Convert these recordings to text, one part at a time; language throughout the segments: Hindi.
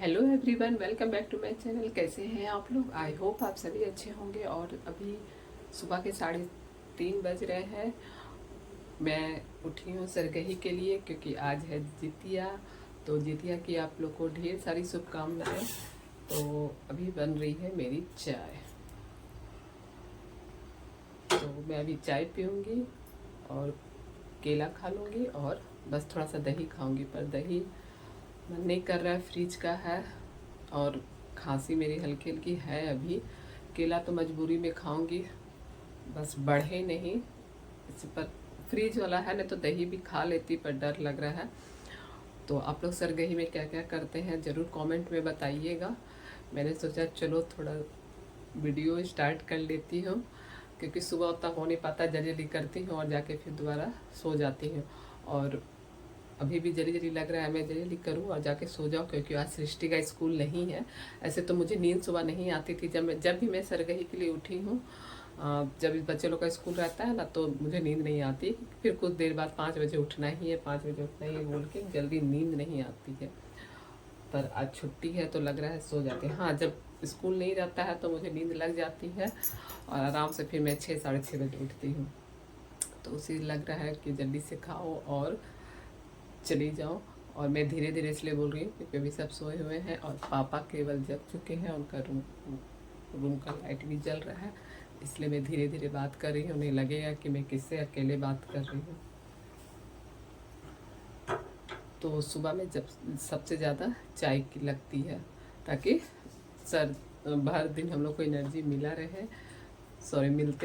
Hello everyone, welcome back to my channel. कैसे हैं आप लोग? आई होप आप सभी अच्छे होंगे। और अभी सुबह के 3:30 बज रहे हैं। मैं उठी हूँ सरगही के लिए क्योंकि आज है जितिया। तो जितिया की आप लोग को ढेर सारी शुभकामनाएं। तो अभी बन रही है मेरी चाय, तो मैं अभी चाय पीऊँगी और केला खा लूँगी और बस थोड़ा सा दही खाऊँगी। पर दही मन नहीं कर रहा है, फ्रिज का है और खांसी मेरी हल्की हल्की है अभी। केला तो मजबूरी में खाऊंगी, बस बढ़े नहीं इस पर। फ्रिज वाला है, नहीं तो दही भी खा लेती, पर डर लग रहा है। तो आप लोग सरगही में क्या क्या करते हैं ज़रूर कमेंट में बताइएगा। मैंने सोचा चलो थोड़ा वीडियो स्टार्ट कर लेती हूँ, क्योंकि सुबह उतना हो नहीं पाता, जल्दी जल्दी करती हूँ और जाके फिर दोबारा सो जाती हूँ। और अभी भी जल्दी जल्दी लग रहा है मैं जल्दी करूँ और जाके सो जाऊँ, क्योंकि आज सृष्टि का स्कूल नहीं है। ऐसे तो मुझे नींद सुबह नहीं आती थी, जब भी मैं सरगही के लिए उठी हूँ। जब बच्चे लोग का स्कूल रहता है ना, तो मुझे नींद नहीं आती। फिर कुछ देर बाद 5 बजे उठना ही है, 5 बजे उठना ही है बोल के जल्दी नींद नहीं आती है। पर आज छुट्टी है तो लग रहा है सो जाते हैं। हाँ, जब स्कूल नहीं रहता है तो मुझे नींद लग जाती है और आराम से फिर मैं 6 साढ़े 6 बजे उठती हूँ। तो उसी लग रहा है कि जल्दी से खाओ और चली जाओ। और मैं धीरे धीरे इसलिए बोल रही हूँ क्योंकि अभी सब सोए हुए हैं और पापा केवल जग चुके हैं। उनका रूम का लाइट भी जल रहा है, इसलिए मैं धीरे धीरे बात कर रही हूँ। उन्हें लगेगा कि मैं किससे अकेले बात कर रही हूँ। तो सुबह में जब सबसे ज़्यादा चाय की लगती है, ताकि सर भर दिन हम लोग को एनर्जी मिलते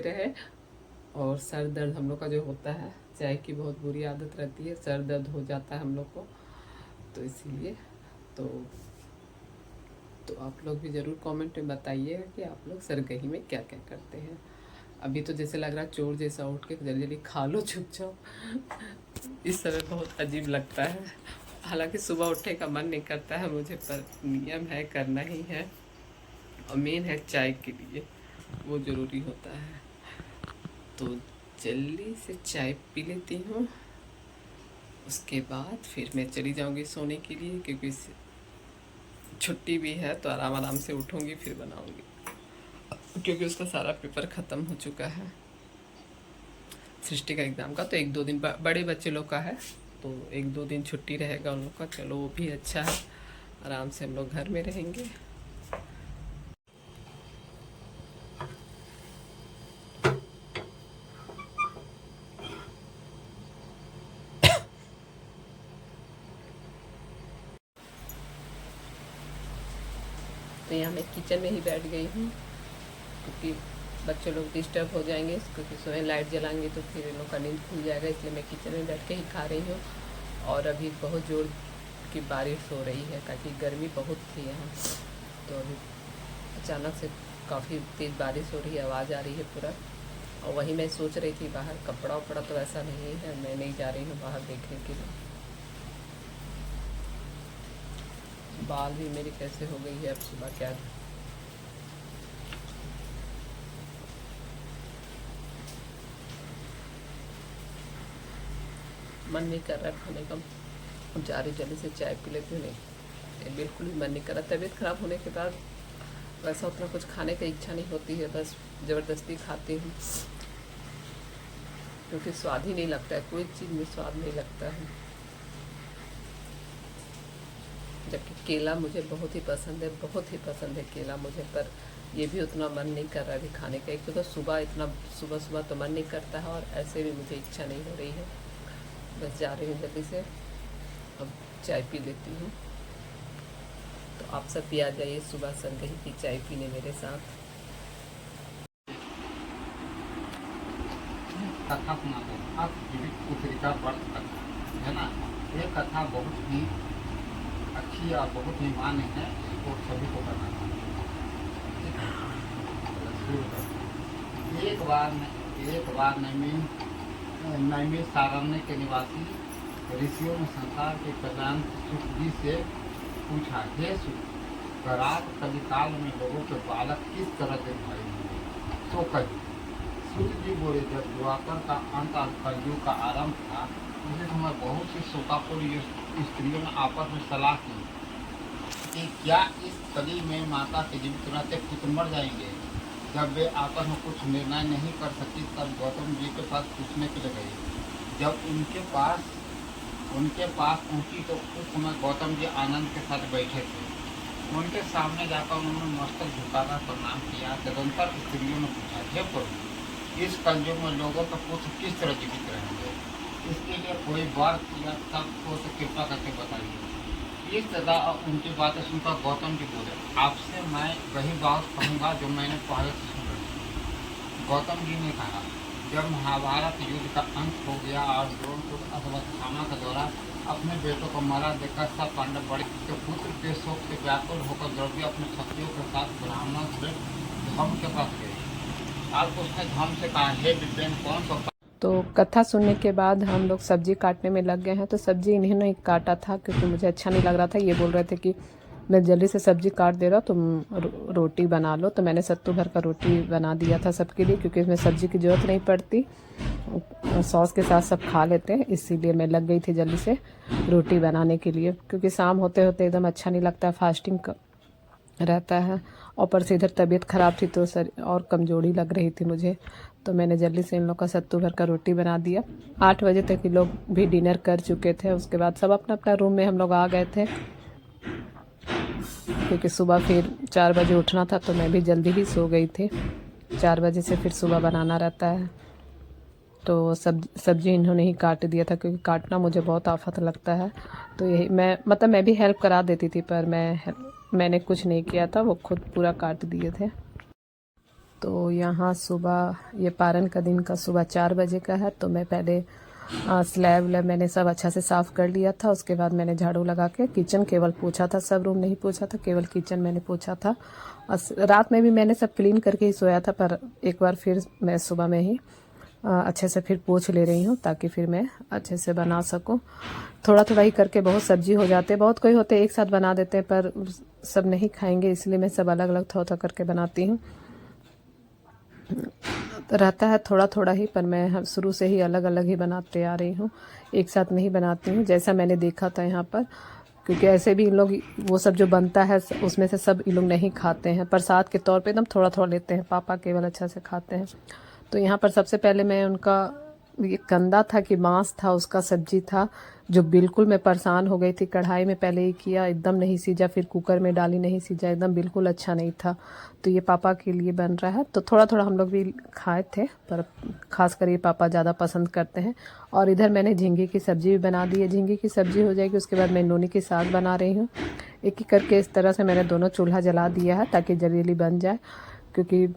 रहे। और सर दर्द हम लोग का जो होता है, चाय की बहुत बुरी आदत रहती है, सर दर्द हो जाता है हम लोग को। तो इसीलिए तो आप लोग भी ज़रूर कमेंट में बताइएगा कि आप लोग सरगही में क्या क्या करते हैं। अभी तो जैसे लग रहा है चोर जैसा उठ के जल्दी जल्दी खा लो चुपचाप। इस समय बहुत अजीब लगता है। हालांकि सुबह उठने का मन नहीं करता है मुझे, पर नियम है, करना ही है। और मेन है चाय के लिए, वो ज़रूरी होता है। तो जल्दी से चाय पी लेती हूँ, उसके बाद फिर मैं चली जाऊँगी सोने के लिए, क्योंकि छुट्टी भी है तो आराम आराम से उठूँगी फिर बनाऊँगी, क्योंकि उसका सारा पेपर ख़त्म हो चुका है। सृष्टि का एग्ज़ाम का तो 1-2 दिन बड़े बच्चे लोग का है, तो 1-2 दिन छुट्टी रहेगा उन लोग का। चलो वो भी अच्छा है, आराम से हम लोग घर में रहेंगे। तो यहाँ मैं किचन में ही बैठ गई हूँ, क्योंकि बच्चे लोग डिस्टर्ब हो जाएंगे, क्योंकि सुबह लाइट जलाएंगे तो फिर इन लोग का नींद खुल जाएगा। इसलिए मैं किचन में बैठ के ही खा रही हूँ। और अभी बहुत ज़ोर की बारिश हो रही है, ताकि गर्मी बहुत थी यहाँ। तो अभी अचानक से काफ़ी तेज़ बारिश हो रही है, आवाज़ आ रही है पूरा। और वही मैं सोच रही थी, बाहर कपड़ा उपड़ा तो ऐसा नहीं है, मैं नहीं जा रही हूँ बाहर देखने के लिए। बाल भी मेरी कैसे हो गई है अब सुबह, क्या मन नहीं कर रहा खाने का। जा रही जल्दी से चाय पी लेती हूँ। नहीं, बिल्कुल भी मन नहीं कर रहा। तबीयत ख़राब होने के बाद वैसा उतना कुछ खाने की इच्छा नहीं होती है, बस ज़बरदस्ती खाती हूँ, क्योंकि स्वाद ही नहीं लगता है, कोई चीज़ में स्वाद नहीं लगता है। जबकि केला मुझे बहुत ही पसंद है, बहुत ही पसंद है केला मुझे, पर ये भी उतना मन नहीं कर रहा अभी खाने का। एक तो सुबह इतना सुबह सुबह तो मन नहीं करता है, और ऐसे भी मुझे इच्छा नहीं हो रही है। बस जा रही हूँ जल्दी से, अब चाय पी लेती हूँ। तो आप सब भी आ जाइए सुबह सरगही की चाय पीने मेरे साथ। कथा सुनाते हैं। आप जीवित उत्तरिका व्रत कथा है ना, ये कथा बहुत ही अच्छी और बहुत ही मान्य है, इसको सभी को करना चाहिए। एक बार नैमी सारण्य के निवासी ऋषियों ने संसार के कल्याण सुख जी से पूछा, हे सुख, करात कलिकाल में लोगों के बालक किस तरह के भाई होंगे, तो कही। सूर्य जी बोले, जब द्वापर का अंत और कलयुग का आरंभ था, उसी समय बहुत सी शोकाकुल स्त्रियों ने आपस में सलाह की कि क्या इस कली में माता के जीवित रहते पुत्र मर जाएंगे। जब वे आपस में कुछ निर्णय नहीं कर सकी तब गौतम जी के पास पूछने के लिए गई। जब उनके पास पहुंची तो उस समय गौतम जी आनंद के साथ बैठे थे। उनके सामने जाकर उन्होंने मस्तक झुकाकर प्रणाम किया। तदंतर स्त्रियों ने पूछा, हे प्रभु, इस कलयुग में लोगों का पुत्र किस तरह जीवित रहेंगे? इसके लिए कोई बात या तब हो तो कृपा करके बताइए। इस तरह उनकी बातें सुनकर गौतम जी बोले, आपसे मैं वही बात कहूँगा जो मैंने पहले से सुन रखी। गौतम जी ने कहा, जब महाभारत युद्ध का अंत हो गया और द्रोणपुर अश्वत्थामा के द्वारा अपने बेटों को मारा देखकर सब पांडव बड़े तो पुत्र के शोक से व्याकुल होकर द्रौपदी अपने क्षत्रियों के साथ ब्राह्मण से धर्म के पास गई। अब उसने धर्म से कहा, हे विपिन, कौन सा। तो कथा सुनने के बाद हम लोग सब्जी काटने में लग गए हैं। तो सब्जी इन्होंने काटा था क्योंकि मुझे अच्छा नहीं लग रहा था। ये बोल रहे थे कि मैं जल्दी से सब्जी काट दे रहा हूँ, तुम रोटी बना लो। तो मैंने सत्तू भर का रोटी बना दिया था सबके लिए, क्योंकि इसमें सब्जी की ज़रूरत नहीं पड़ती, सॉस के साथ सब खा लेते हैं। इसीलिए मैं लग गई थी जल्दी से रोटी बनाने के लिए, क्योंकि शाम होते होते एकदम अच्छा नहीं लगता, फास्टिंग रहता है। ऊपर से इधर तबीयत ख़राब थी तो सर और कमज़ोरी लग रही थी मुझे। तो मैंने जल्दी से इन लोग का सत्तू भर का रोटी बना दिया। 8 बजे तक ये लोग भी डिनर कर चुके थे। उसके बाद सब अपना अपना रूम में हम लोग आ गए थे, क्योंकि सुबह फिर 4 बजे उठना था। तो मैं भी जल्दी ही सो गई थी। 4 बजे से फिर सुबह बनाना रहता है। तो सब्जी इन्होंने ही काट दिया था, क्योंकि काटना मुझे बहुत आफत लगता है। तो यही मैं भी हेल्प करा देती थी, पर मैंने कुछ नहीं किया था, वो खुद पूरा काट दिए थे। तो यहाँ सुबह ये पारण का दिन का सुबह 4 बजे का है। तो मैं पहले स्लैब मैंने सब अच्छा से साफ़ कर लिया था। उसके बाद मैंने झाड़ू लगा के किचन केवल पोछा था, सब रूम नहीं पोछा था, केवल किचन मैंने पोछा था। और रात में भी मैंने सब क्लीन करके ही सोया था, पर एक बार फिर मैं सुबह में ही अच्छे से फिर पोंछ ले रही हूँ, ताकि फिर मैं अच्छे से बना सकूँ। थोड़ा थोड़ा ही करके बहुत सब्जी हो जाते, बहुत कोई होते एक साथ बना देते हैं, पर सब नहीं खाएंगे, इसलिए मैं सब अलग अलग थोड़ा थोड़ा करके बनाती हूँ। रहता है थोड़ा थोड़ा ही, पर मैं शुरू से ही अलग अलग ही बनाते आ रही हूँ, एक साथ नहीं बनाती हूँ, जैसा मैंने देखा था यहाँ पर। क्योंकि ऐसे भी इन लोग वो सब जो बनता है उसमें से सब इन लोग नहीं खाते हैं, प्रसाद के तौर पे एकदम थोड़ा थोड़ा लेते हैं। पापा केवल अच्छा से खाते हैं। तो यहाँ पर सबसे पहले मैं उनका ये कंदा था कि मांस था, उसका सब्जी था, जो बिल्कुल मैं परेशान हो गई थी। कढ़ाई में पहले ही किया, एकदम नहीं सीजा, फिर कुकर में डाली, नहीं सीजा, एकदम बिल्कुल अच्छा नहीं था। तो ये पापा के लिए बन रहा है। तो थोड़ा थोड़ा हम लोग भी खाए थे, पर खासकर ये पापा ज़्यादा पसंद करते हैं। और इधर मैंने झींगे की सब्ज़ी भी बना दी है। झींगे की सब्ज़ी हो जाएगी, उसके बाद मैं नोनी की साग बना रही हूँ। एक एक करके इस तरह से मैंने दोनों चूल्हा जला दिया है, ताकि जल्दी जल्दी बन जाए, क्योंकि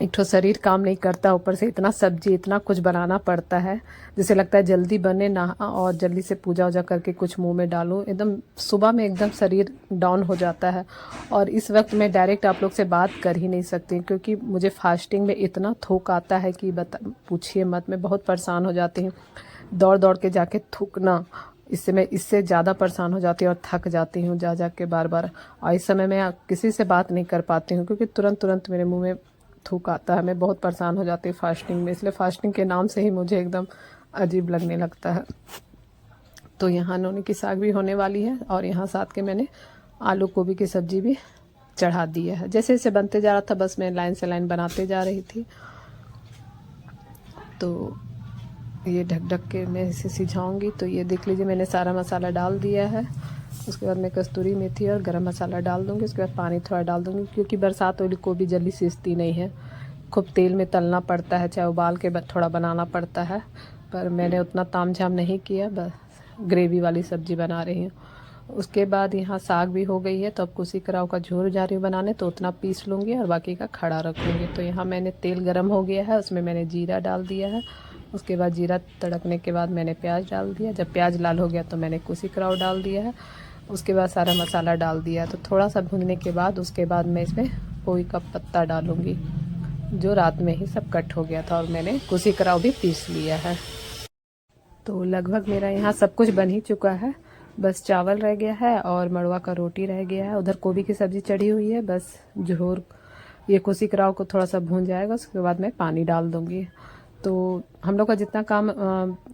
एक तो शरीर काम नहीं करता, ऊपर से इतना सब्जी इतना कुछ बनाना पड़ता है, जिसे लगता है जल्दी बने ना, और जल्दी से पूजा वूजा करके कुछ मुंह में डालूं। एकदम सुबह में एकदम शरीर डाउन हो जाता है। और इस वक्त मैं डायरेक्ट आप लोग से बात कर ही नहीं सकती, क्योंकि मुझे फास्टिंग में इतना थूक आता है कि पूछिए मत। मैं बहुत परेशान हो जाती हूँ, दौड़ दौड़ के जाके थूकना, इससे ज़्यादा परेशान हो जाती हूँ और थक जाती हूँ जा के बार बार। और इस समय मैं किसी से बात नहीं कर पाती हूँ, क्योंकि तुरंत मेरे मुँह में थूक आता है। मैं बहुत परेशान हो जाती हूँ फास्टिंग में, इसलिए फास्टिंग के नाम से ही मुझे एकदम अजीब लगने लगता है। तो यहाँ नोनी की साग भी होने वाली है, और यहाँ साथ के मैंने आलू गोभी की सब्ज़ी भी चढ़ा दी है। जैसे जैसे बनते जा रहा था, बस मैं लाइन से लाइन बनाते जा रही थी। तो ये ढक ढक के मैं इसे सिझाऊँगी। तो ये देख लीजिए, मैंने सारा मसाला डाल दिया है। उसके बाद मैं कस्तूरी मेथी और गरम मसाला डाल दूँगी। उसके बाद पानी थोड़ा डाल दूँगी, क्योंकि बरसात वाली गोभी जल्दी सिजती नहीं है, खूब तेल में तलना पड़ता है, चाहे उबाल के थोड़ा बनाना पड़ता है। पर मैंने उतना तामझाम नहीं किया, बस ग्रेवी वाली सब्ज़ी बना रही हूँ। उसके बाद यहाँ साग भी हो गई है, तो अब कुसी कराव का झोर जा रही हूँ बनाने, तो उतना पीस लूँगी और बाकी का खड़ा रखूँगी। तो यहाँ मैंने तेल गरम हो गया है, उसमें मैंने जीरा डाल दिया है। उसके बाद जीरा तड़कने के बाद मैंने प्याज डाल दिया। जब प्याज लाल हो गया तो मैंने कुसी कराव डाल दिया है। उसके बाद सारा मसाला डाल दिया। तो थोड़ा सा भूनने के बाद उसके बाद मैं इसमें पोई का पत्ता डालूँगी, जो रात में ही सब कट हो गया था, और मैंने कुसी कराव भी पीस लिया है। तो लगभग मेरा यहाँ सब कुछ बन ही चुका है, बस चावल रह गया है और मड़वा का रोटी रह गया है। उधर गोभी की सब्ज़ी चढ़ी हुई है, बस झोर ये कुसी कराव को थोड़ा सा भून जाएगा, उसके बाद मैं पानी डाल दूँगी। तो हम लोग का जितना काम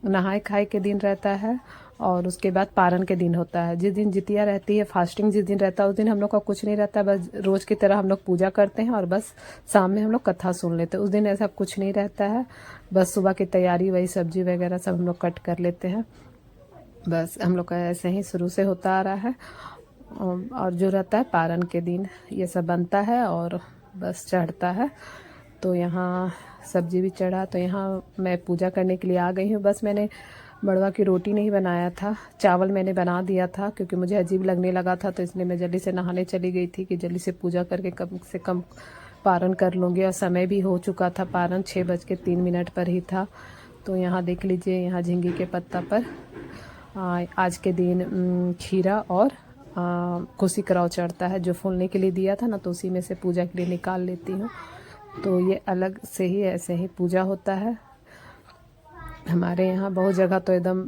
नहाए खाए के दिन रहता है, और उसके बाद पारण के दिन होता है। जिस दिन जितिया रहती है, फास्टिंग जिस दिन रहता है, उस दिन हम लोग का कुछ नहीं रहता, बस रोज़ की तरह हम लोग पूजा करते हैं और बस शाम में हम लोग कथा सुन लेते हैं। उस दिन ऐसा कुछ नहीं रहता है, बस सुबह की तैयारी, वही सब्जी वगैरह सब हम लोग कट कर लेते हैं। बस हम लोग का ऐसे ही शुरू से होता आ रहा है। और जो रहता है पारण के दिन ये सब बनता है और बस चढ़ता है। तो यहाँ सब्जी भी चढ़ा, तो यहाँ मैं पूजा करने के लिए आ गई हूँ। बस मैंने मड़वा की रोटी नहीं बनाया था, चावल मैंने बना दिया था क्योंकि मुझे अजीब लगने लगा था, तो इसलिए मैं जल्दी से नहाने चली गई थी कि जल्दी से पूजा करके कम से कम पारण कर लूँगी। और समय भी हो चुका था, पारण 6:03 पर ही था। तो यहाँ देख लीजिए, यहाँ झींगे के पत्ता पर आज के दिन खीरा और खुशी कराव चढ़ता है। जो फूलने के लिए दिया था ना, तो उसी में से पूजा के लिए निकाल लेती हूँ। तो ये अलग से ही ऐसे ही पूजा होता है हमारे यहाँ। बहुत जगह तो एकदम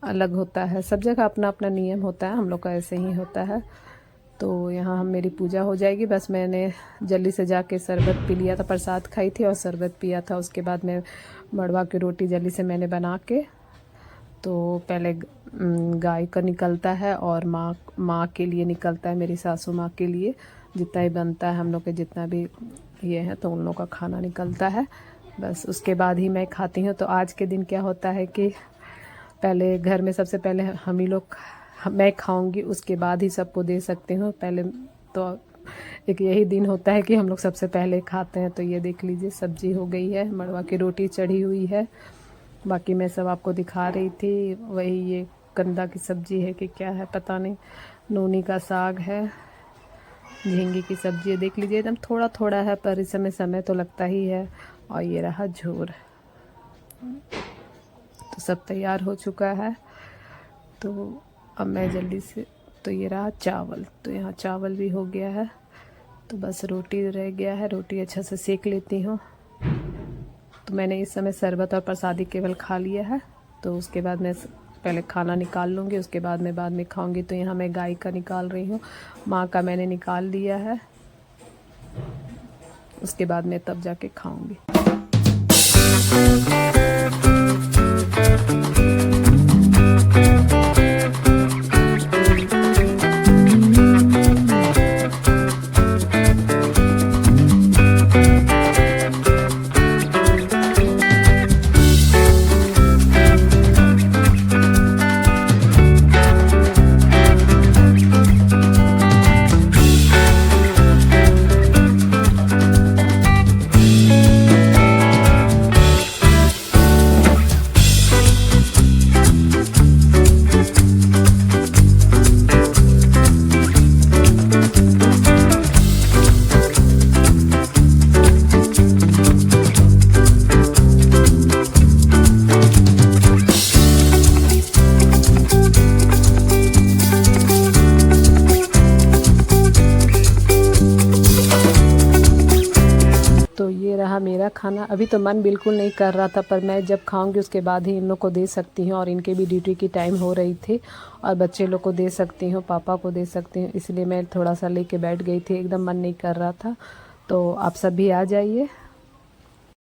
अलग होता है, सब जगह अपना अपना नियम होता है, हम लोग का ऐसे ही होता है। तो यहाँ मेरी पूजा हो जाएगी। बस मैंने जल्दी से जाके शरबत पी लिया था, प्रसाद खाई थी और शरबत पिया था। उसके बाद मैं मड़वा की रोटी जल्दी से मैंने बना के, तो पहले गाय का निकलता है और माँ के लिए निकलता है, मेरी सासू माँ के लिए जितना ही बनता है, हम लोग के जितना भी ये है तो उन लोगों का खाना निकलता है। बस उसके बाद ही मैं खाती हूँ। तो आज के दिन क्या होता है कि पहले घर में सबसे पहले हम ही लोग, मैं खाऊंगी, उसके बाद ही सबको दे सकती हूँ। पहले तो एक यही दिन होता है कि हम लोग सबसे पहले खाते हैं। तो ये देख लीजिए, सब्जी हो गई है, मड़वा की रोटी चढ़ी हुई है, बाकी मैं सब आपको दिखा रही थी। वही ये कंदा की सब्जी है कि क्या है पता नहीं, नूनी का साग है, झींगे की सब्जी है, देख लीजिए एकदम थोड़ा थोड़ा है, पर इस समय तो लगता ही है। और ये रहा झोर। तो सब तैयार हो चुका है। तो अब मैं जल्दी से, तो ये रहा चावल, तो यहाँ चावल भी हो गया है। तो बस रोटी रह गया है, रोटी अच्छा से सेक लेती हूँ। तो मैंने इस समय शरबत और प्रसादी केवल खा लिया है। तो उसके बाद मैं पहले खाना निकाल लूँगी, उसके बाद मैं बाद में खाऊंगी। तो यहाँ मैं गाय का निकाल रही हूँ, माँ का मैंने निकाल दिया है, उसके बाद मैं तब जाके खाऊंगी। तो ये रहा मेरा खाना। अभी तो मन बिल्कुल नहीं कर रहा था, पर मैं जब खाऊंगी उसके बाद ही इन लोग को दे सकती हूँ। और इनके भी ड्यूटी की टाइम हो रही थी, और बच्चे लोग को दे सकती हूँ, पापा को दे सकती हूँ, इसलिए मैं थोड़ा सा लेके बैठ गई थी, एकदम मन नहीं कर रहा था। तो आप सब भी आ जाइए,